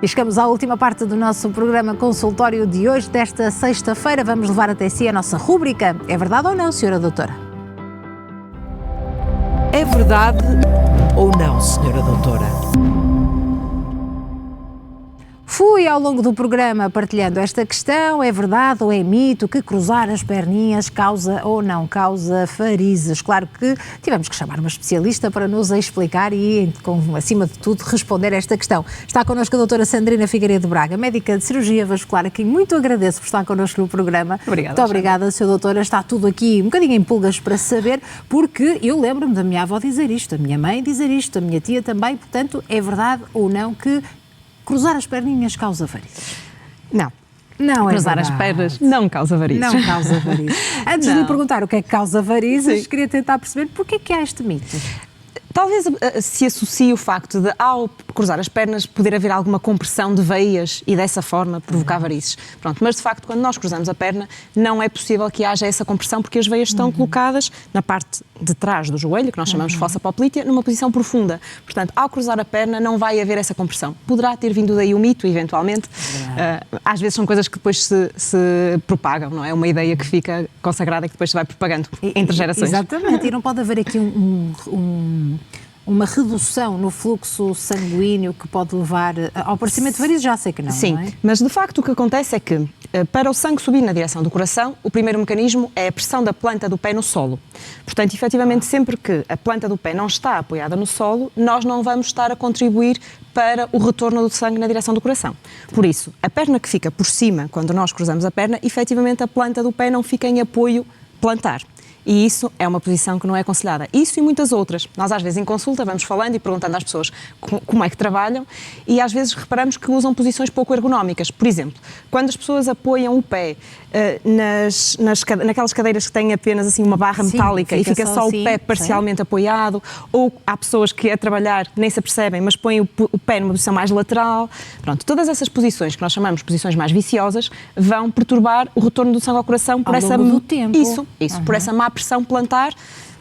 E chegamos à última parte do nosso programa consultório de hoje, desta sexta-feira. Vamos levar até si a nossa rúbrica É Verdade ou Não, Senhora Doutora? É verdade ou não, Senhora Doutora? Fui ao longo do programa partilhando esta questão, é verdade ou é mito que cruzar as perninhas causa ou não causa varizes? Claro que tivemos que chamar uma especialista para nos explicar e, acima de tudo, responder a esta questão. Está connosco a doutora Sandrina Figueiredo Braga, médica de cirurgia vascular, a quem muito agradeço por estar connosco no programa. Obrigada. Muito obrigada, Sra. Doutora. Está tudo aqui um bocadinho em pulgas para saber, porque eu lembro-me da minha avó dizer isto, a minha mãe dizer isto, a minha tia também, portanto, é verdade ou não que cruzar as perninhas causa varizes? Não. Não é Cruzar verdade. as pernas não causa varizes. Não causa varizes. Antes de lhe perguntar o que é que causa varizes, queria tentar perceber porque é que há este mito. Talvez se associe o facto de, ao cruzar as pernas, poder haver alguma compressão de veias e dessa forma provocar varizes. Pronto, mas de facto, quando nós cruzamos a perna, não é possível que haja essa compressão porque as veias estão colocadas na parte de trás do joelho, que nós chamamos de fossa poplítea, numa posição profunda. Portanto, ao cruzar a perna, não vai haver essa compressão. Poderá ter vindo daí o mito, eventualmente. Às vezes são coisas que depois se propagam, não é? Uma ideia que fica consagrada e que depois se vai propagando entre gerações. Exatamente, e não pode haver aqui uma redução no fluxo sanguíneo que pode levar ao aparecimento de varizes, já sei que não, Sim, não é? mas de facto o que acontece é que para o sangue subir na direção do coração, o primeiro mecanismo é a pressão da planta do pé no solo. Portanto, efetivamente, sempre que a planta do pé não está apoiada no solo, nós não vamos estar a contribuir para o retorno do sangue na direção do coração. Por isso, a perna que fica por cima, quando nós cruzamos a perna, efetivamente a planta do pé não fica em apoio plantar. E isso é uma posição que não é aconselhada. Isso e muitas outras. Nós, às vezes, em consulta, vamos falando e perguntando às pessoas como é que trabalham e, às vezes, reparamos que usam posições pouco ergonómicas. Por exemplo, quando as pessoas apoiam o pé naquelas cadeiras que têm apenas assim, uma barra metálica e fica só assim, o pé parcialmente apoiado, ou há pessoas que, a trabalhar, nem se apercebem, mas põem o pé numa posição mais lateral. Pronto, todas essas posições, que nós chamamos de posições mais viciosas, vão perturbar o retorno do sangue ao coração por ao essa... longo do tempo. Isso, por essa má pressão plantar,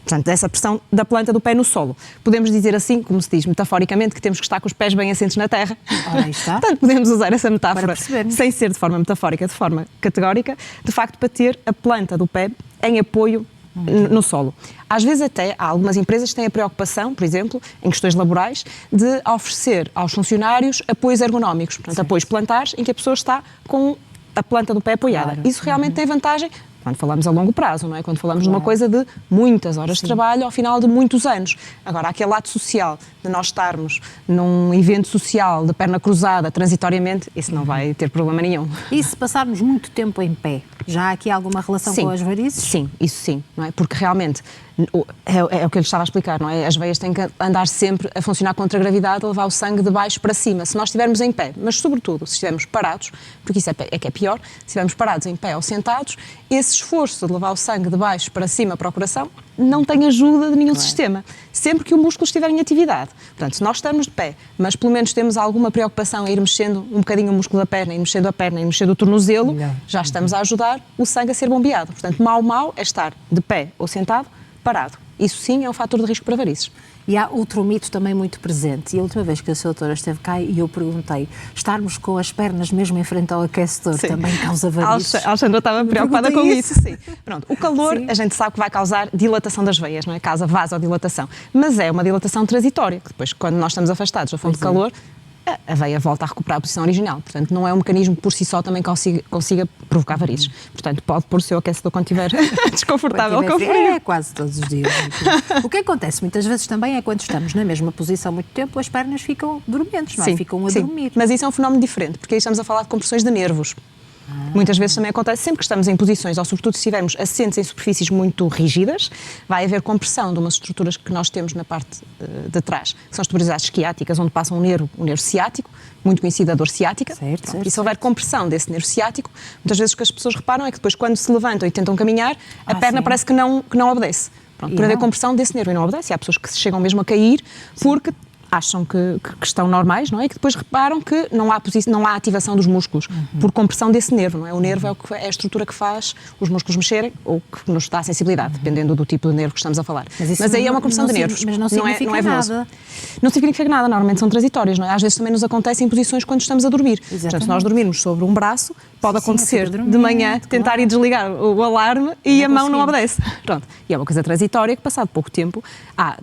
portanto, essa pressão da planta do pé no solo. Podemos dizer assim, como se diz metaforicamente, que temos que estar com os pés bem assentes na terra. Ora, aí está. Portanto, podemos usar essa metáfora, Para sem ser de forma metafórica, de forma categórica, de facto, para ter a planta do pé em apoio no solo. Às vezes até há algumas empresas que têm a preocupação, por exemplo, em questões laborais, de oferecer aos funcionários apoios ergonómicos, portanto, apoios plantares, em que a pessoa está com a planta do pé apoiada. Claro. Isso realmente tem vantagem quando falamos a longo prazo, não é? Quando falamos de uma coisa de muitas horas de trabalho ao final de muitos anos. Agora, aquele ato social de nós estarmos num evento social de perna cruzada, transitoriamente, isso não vai ter problema nenhum. E se passarmos muito tempo em pé, já há aqui alguma relação com as varizes? Sim, isso sim, não é? Porque realmente é o que eu lhe estava a explicar, não é? As veias têm que andar sempre a funcionar contra a gravidade, a levar o sangue de baixo para cima. Se nós estivermos em pé, mas sobretudo se estivermos parados, porque isso é que é pior, se estivermos parados em pé ou sentados, esse esforço de levar o sangue de baixo para cima para o coração não tem ajuda de nenhum sistema, sempre que o músculo estiver em atividade. Portanto, se nós estamos de pé, mas pelo menos temos alguma preocupação em ir mexendo um bocadinho o músculo da perna, e mexendo a perna, e mexendo o tornozelo, já estamos a ajudar o sangue a ser bombeado. Portanto, mau é estar de pé ou sentado, parado. Isso sim é um fator de risco para varizes. E há outro mito também muito presente. E a última vez que a Sra. Doutora esteve cá e eu perguntei, estarmos com as pernas mesmo em frente ao aquecedor também causa varizes? A Alexandra estava preocupada com isso. Sim. Pronto, o calor, Sim. a gente sabe que vai causar dilatação das veias, não é? Causa vasodilatação. Mas é uma dilatação transitória, que depois, quando nós estamos afastados da fonte de calor, a veia volta a recuperar a posição original. Portanto, não é um mecanismo por si só também consiga provocar varizes. Portanto, pode pôr o seu aquecedor quando estiver desconfortável com o frio. É, quase todos os dias. O que acontece muitas vezes também é quando estamos na mesma posição muito tempo, as pernas ficam dormentes, não é? Ficam a dormir. Mas isso é um fenómeno diferente, porque aí estamos a falar de compressões de nervos. Muitas vezes também acontece, sempre que estamos em posições, ou sobretudo se estivermos assentes em superfícies muito rígidas, vai haver compressão de umas estruturas que nós temos na parte de trás, que são as tuberosidades esquiáticas, onde passa um nervo ciático, muito conhecido a dor ciática. E se houver compressão desse nervo ciático, muitas vezes o que as pessoas reparam é que depois quando se levantam e tentam caminhar, a perna parece que não obedece. Por haver compressão desse nervo e não obedece. E há pessoas que chegam mesmo a cair porque acham que estão normais, não é? E que depois reparam que não há ativação dos músculos por compressão desse nervo, não é? O nervo é a estrutura que faz os músculos mexerem ou que nos dá a sensibilidade, dependendo do tipo de nervo que estamos a falar. Mas aí é uma compressão de nervos. Mas não significa nada. Não significa nada, normalmente são transitórias, não é? Às vezes também nos acontece em posições quando estamos a dormir. Exatamente. Portanto, se nós dormirmos sobre um braço, pode acontecer dormir, de manhã tentar ir desligar o alarme e a mão não obedece. Pronto. E é uma coisa transitória que, passado pouco tempo,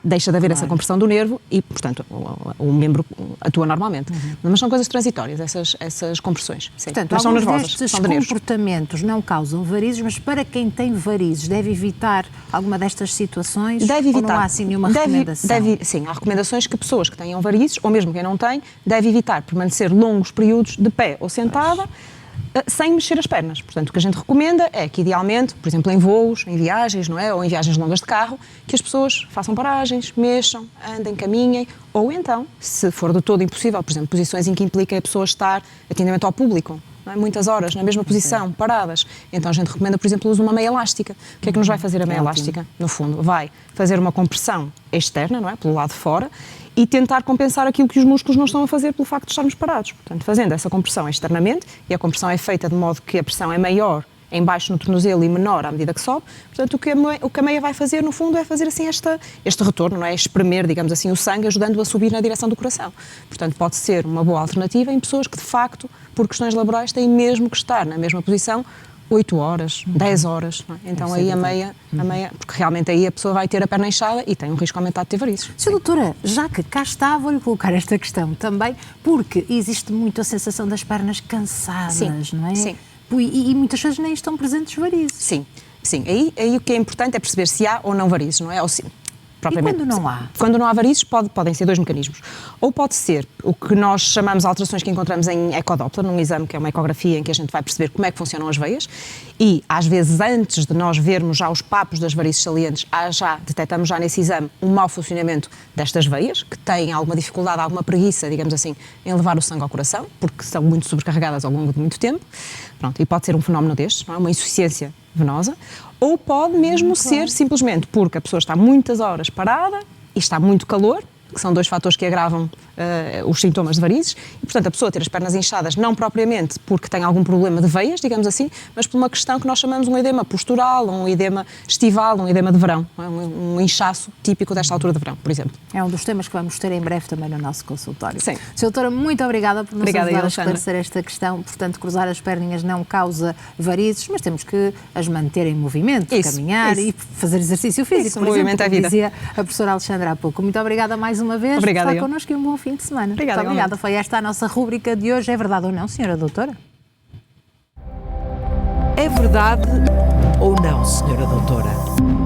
deixa de haver essa compressão do nervo e, portanto, o membro atua normalmente. Mas são coisas transitórias, essas compressões. Sim. Portanto, mas são alguns nervosas, destes são de nervos. comportamentos não causam varizes, mas para quem tem varizes, deve evitar alguma destas situações? Deve evitar. Ou não há assim nenhuma recomendação? Sim, há recomendações que pessoas que tenham varizes, ou mesmo quem não tem, deve evitar permanecer longos períodos de pé ou sentada, sem mexer as pernas. Portanto, o que a gente recomenda é que, idealmente, por exemplo, em voos, em viagens, não é? Ou em viagens longas de carro, que as pessoas façam paragens, mexam, andem, caminhem, ou então, se for de todo impossível, por exemplo, posições em que implica a pessoa estar atendimento ao público, não é? Muitas horas na mesma posição, paradas. Então a gente recomenda, por exemplo, o uso de uma meia elástica. O que é que nos vai fazer a meia elástica? No fundo, vai fazer uma compressão externa, não é? Pelo lado de fora, e tentar compensar aquilo que os músculos não estão a fazer pelo facto de estarmos parados. Portanto, fazendo essa compressão externamente, e a compressão é feita de modo que a pressão é maior em baixo no tornozelo e menor à medida que sobe. Portanto, o que a meia vai fazer, no fundo, é fazer assim este retorno, não é? Espremer, digamos assim, o sangue, ajudando-o a subir na direção do coração. Portanto, pode ser uma boa alternativa em pessoas que, de facto, por questões laborais, têm mesmo que estar na mesma posição 8 horas, 10 horas. Não é? Então aí a meia, porque realmente aí a pessoa vai ter a perna inchada e tem um risco aumentado de ter varizes. Sra. Doutora, já que cá está, vou-lhe colocar esta questão também, porque existe muito a sensação das pernas cansadas, Sim, não é? sim. E muitas vezes nem estão presentes varizes. Sim. Aí o que é importante é perceber se há ou não varizes, não é? Ou se, E quando não há? Quando não há varizes, podem ser dois mecanismos. Ou pode ser o que nós chamamos de alterações que encontramos em ecodoppler, num exame que é uma ecografia em que a gente vai perceber como é que funcionam as veias e, às vezes, antes de nós vermos já os papos das varizes salientes, detectamos já nesse exame um mau funcionamento destas veias, que têm alguma dificuldade, alguma preguiça, digamos assim, em levar o sangue ao coração, porque são muito sobrecarregadas ao longo de muito tempo. Pronto, e pode ser um fenómeno destes, não é? Uma insuficiência venosa, ou pode mesmo ser simplesmente porque a pessoa está muitas horas parada e está muito calor, que são dois fatores que agravam os sintomas de varizes, e portanto a pessoa ter as pernas inchadas não propriamente porque tem algum problema de veias, digamos assim, mas por uma questão que nós chamamos um edema postural, um edema estival, um edema de verão, um inchaço típico desta altura de verão, por exemplo. É um dos temas que vamos ter em breve também no nosso consultório. Sim. Sra. Doutora, muito obrigada por nos ajudar a Alexandra. esclarecer esta questão. Portanto, cruzar as perninhas não causa varizes, mas temos que as manter em movimento, caminhar e fazer exercício físico. Isso, por movimento exemplo, é vida. dizia a professora Alexandra há pouco. Muito obrigada mais uma vez Obrigada, por estar connosco e um bom fim de semana. Obrigada, muito obrigada. Foi esta a nossa rúbrica de hoje. É verdade ou não, Sra. Doutora? É verdade ou não, senhora doutora?